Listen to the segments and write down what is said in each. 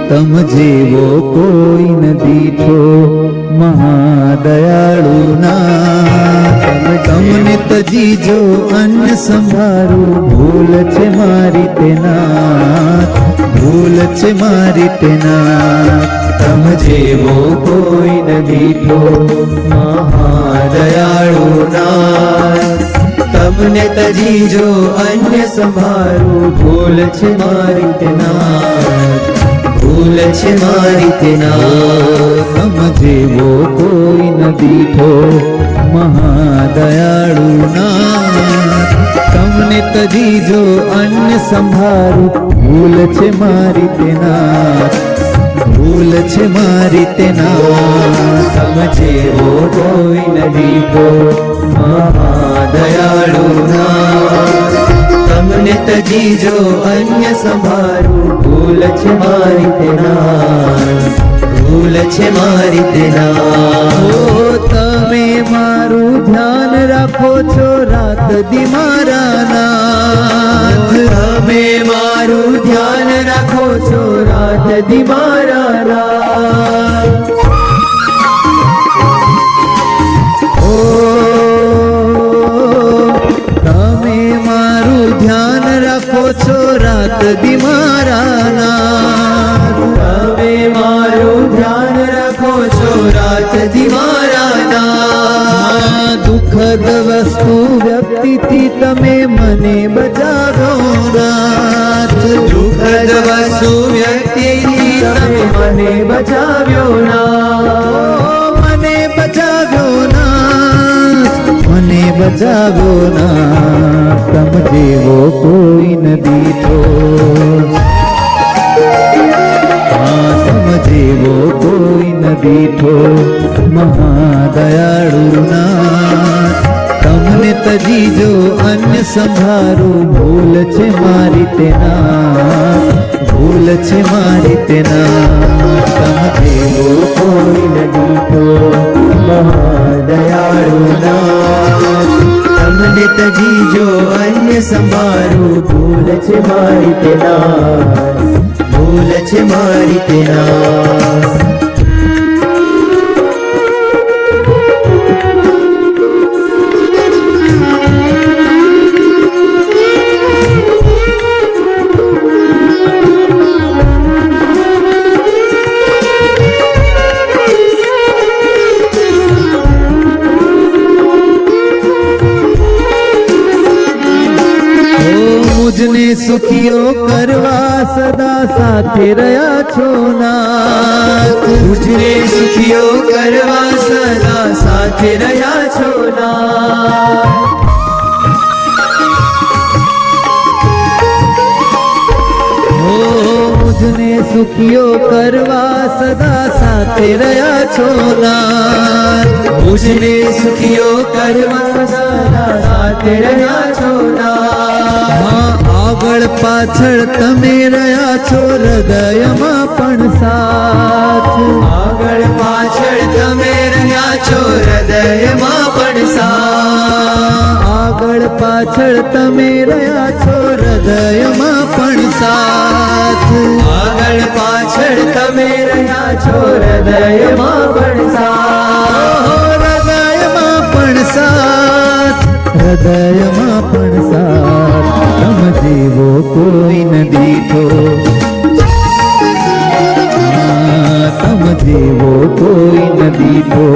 તમ જેવો કોઈ ન દીઠો મહાદયાળુ નાથ. તમને તજીજો અન્ન સંભારું ભૂલ છે મારી તે નાથ, ભૂલ છે મારી તે નાથ. તમ જેવો કોઈ ન દીઠો મહાદયાળુ નાથ. તમને તજીજો અન્ય સંભારું ભૂલ છે મારી તે નાથ, ભૂલ છે મારી તે નાથ. તમ જેવો કોઈ ન દીઠો મહાદયાળુ નાથ. તમને તજીજો અન્ય સંભારું ભૂલ છે મારી તે નાથ, ભૂલ છે મારી તે નાથ. તમ જેવો કોઈ ન દીઠો મહાદયાળુ નાથ. તમને તજીજો અન્ય સંભારું ભૂલ છે મારી તે નાથ, ભૂલ છે મારી તે નાથ. ઓ તમે મારું ધ્યાન રાખો છો રાત દી મારા નાથ. તમે મારું ધ્યાન રાખો છો રાત દી મારા નાથ. ઓ તમે મારું ધ્યાન રાખો છો રાત દી મારા નાથ. તમે મારું ધ્યાન રાખો છો રાત દી મારા નાથ. દુઃખદ વસ્તુ વ્યક્તિથી તમે મને બચાવો નાથ. દુઃખદ વસ્તુ વ્યક્તિથી તમે મને બચાવ્યો નાથ. મને બચાવ્યો નાથ, મને બચાવ્યો નાથ. તમ જેવો કોઈ ન દીઠો, તમ જેવો કોઈ ન દીઠો મહાદયાળુ નાથ. તમને તજીજો અન્ય સંભારું ભૂલ છે મારી તે નાથ, ભૂલ છે મારી તે નાથ. તમ જેવો કોઈ ન દીઠો મહાદયાળુ નાથ. તમને તજીજો અન્ય સંભારું ભૂલ છે મારી તે નાથ, ભૂલ છે મારી તે નાથ. મુજને સુખીઓ કરવા સદા સાથે રહ્યા છો નાથ. મુજને સુખીઓ કરવા સદા સાથે રહ્યા છો નાથ. મુજને સુખીઓ કરવા સદા સાથે રહ્યા છો નાથ. મુજને સુખીઓ કરવા સદા સાથે રહ્યા છો નાથ. આગળ પાછળ તમે રહ્યા છો હૃદયમાં પણ સાથ. આગળ પાછળ તમે રહ્યા છો હૃદયમાં પણ સાથ. આગળ પાછળ તમે રહ્યા છો હૃદયમાં પણ સાથ. આગળ પાછળ તમે રહ્યા છો હૃદયમાં પણ સાથ. હૃદયમાં પણ સાથ, હૃદયમાં પણ સાથ. તમ જેવો કોઈ ન દીઠો, તમ જેવો કોઈ ન દીઠો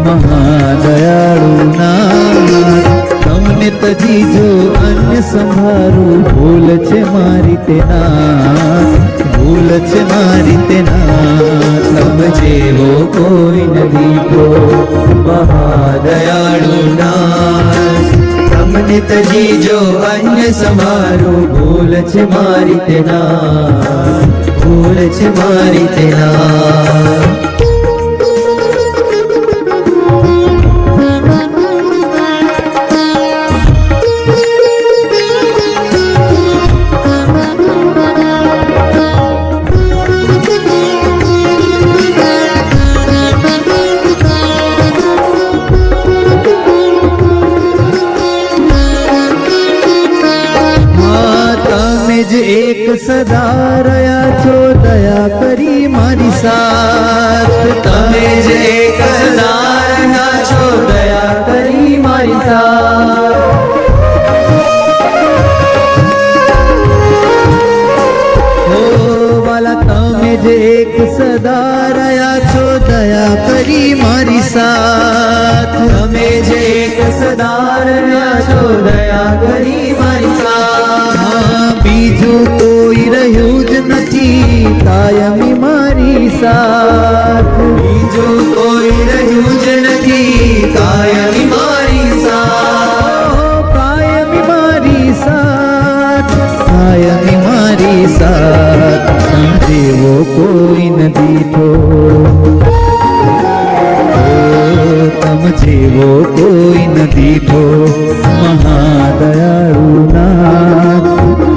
મહાદયાળુ નાથ. તમને તજીજો અન્ય સંભારું ભૂલ છે મારી તે નાથ, ભૂલ છે મારી તે નાથ. તમ જેવો કોઈ ન દીઠો મહાદયાળુ નાથ. તમને તજીજો અન્ય સંભારું ભૂલ છે મારી તે નાથ, ભૂલ છે મારી તે નાથ. સદા રહ્યા છો દયા કરી મારી સાથ. તમે જ એક સદારના છો, દયા કરી મારી સાથ. ઓ વાલા તમે જ એક સદા રહ્યા છો, દયા કરી મારી સાથ. તમે જ એક સદારના છો, દયા કરી મારી સાથ. હા, બીજું કોઈ રહ્યું જ નથી કાયમી મારી સાથ. બીજું કોઈ રહ્યું જ નથી કાયમી મારી સાથ. કાયમી મારી સાથ, કાયમી મારી સાથ. સમજેવો કોઈ નથી તો, તમ જેવો કોઈ નથી તો, મહાદયાળુ નાથ.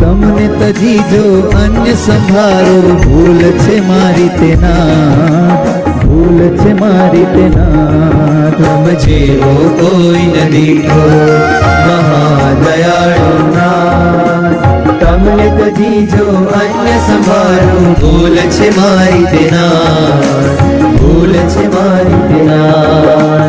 તમને તજી જો અન્ય સંભાળો, ભૂલ છે મારી તેના, ભૂલ છે મારી તેના. તમ જેવો કોઈ નથી તો, મહાદયાળુ નાથ. તમને તજી જો અન્ય સંભાળો, ભૂલ છે મારી તેના, ભૂલ છે મારી તેના.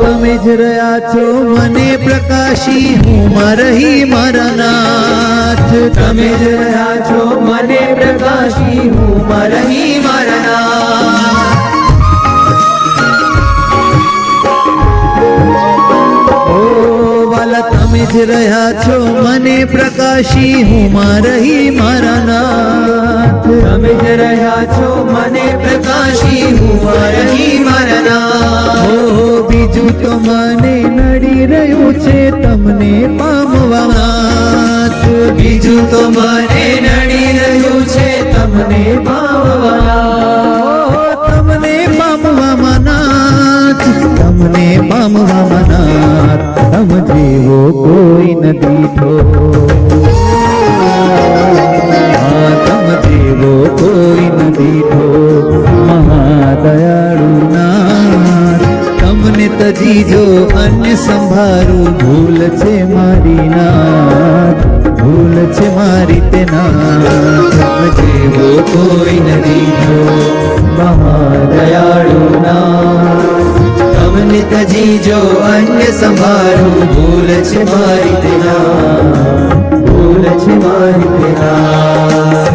તમે જ રહ્યા છો મને પ્રકાશી, હું માં રહી મારા નાથ. તમે જ રહ્યા છો મને પ્રકાશી, હું માં રહી મારા નાથ. ઓ વાલા તમે જ રહ્યા છો મને પ્રકાશી, હું માં રહી મારા નાથ. તમે જ રહ્યા છો મને પ્રકાશી, હું માં રહી મારા નાથ. ઓ બીજું તો મને નડી રહ્યું છે તમને પામવા નાથ. બીજું તો મને નડી રહ્યું છે તમને પામવા. તમને પામવામાં નાથ, તમને પામવામાં નાથ. તમ જેવો કોઈ નથી તો, તમ જેવો કોઈ નથી તો, મહાદયાળુ નાથ. તમને તજી જો અન્ય સંભાળું, ભૂલ છે મારી નાથ, ભૂલ છે મારી તેના. તમ જેવો કોઈ નથી તો, મહાદયાળુ નાથ. તમને તજી જો અન્ય સંભાળું, ભૂલ છે મારી તેના, ભૂલ છે મારી તેના.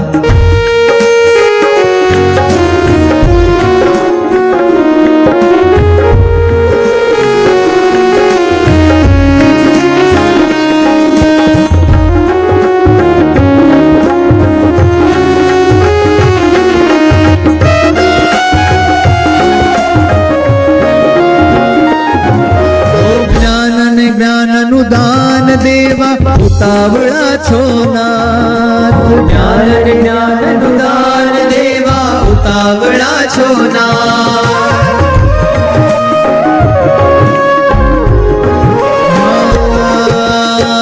દાન દેવા ઉતાવળા છો નાથ. જ્ઞાન જ્ઞાનનું દાન દેવા ઉતાવળા છો નાથ.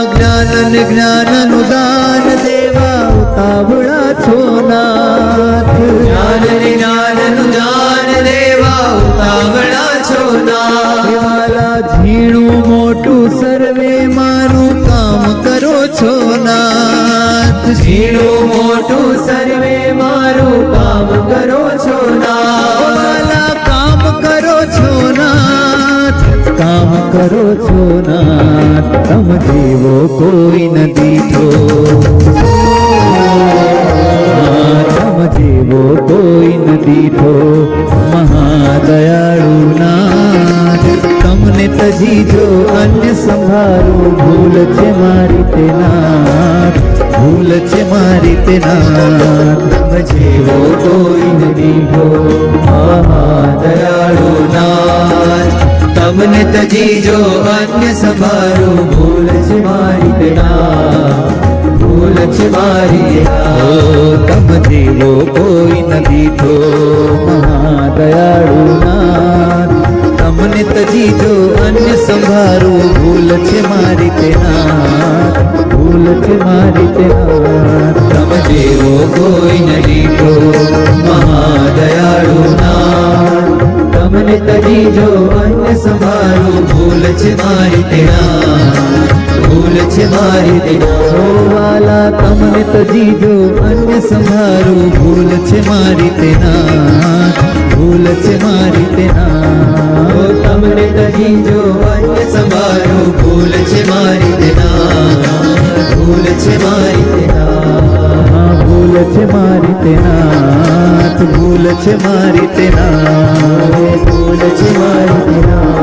જ્ઞાન જ્ઞાનનું દાન દેવા ઉતાવળા છો નાથ. જ્ઞાન જ્ઞાનનું દાન દેવા ઉતાવળા છો નાથ. વાલા ઝીણું મોટું સર્વે મારું કામ કરો છો નાથ. ઝીણું મોટું સર્વે મારું કામ કરો છો નાથ. વાલા કામ કરો છો નાથ, કામ કરો છો નાથ. તમ જેવો કોઈ નથી તો, તમ જેવો કોઈ નથી તો, મહાદયાળુ નાથ. તમને તજી જો અન્ય સંભાળું, ભૂલ છે મારી તેના, ભૂલ છે મારી તેના. તમ જેવો કોઈ નથી તો, મહાદયાળુ નાથ. તમને તજી જો અન્ય સંભાળું, ભૂલ છે મારી તેના, ભૂલ છે મારી તેના. તમ જેવો કોઈ નથી તો, મહાદયાળુ નાથ. તમને તજી જો અન્ય સંભારું ભૂલ છે મારી તેના ભૂલ છે મારી તેના તમ જેવો કોઈ ન દીઠો મહાદયાળુ નાથ તમને તજી જો અન્ય સંભાળું ભૂલ છે મારી તેના ભૂલ છે મારી તેના ઓ વાલા તમને તજી જો અન્ય સંભારું ભૂલ છે મારી તેના ભૂલ છે મારી તેના ઓ તમને તજી જો અન્ય સંભાળું ભૂલ છે મારી તેના ભૂલ છે મારી તેના ભૂલ છે મારી તેના ભૂલ છે મારી તેના ભૂલ છે મારી તેના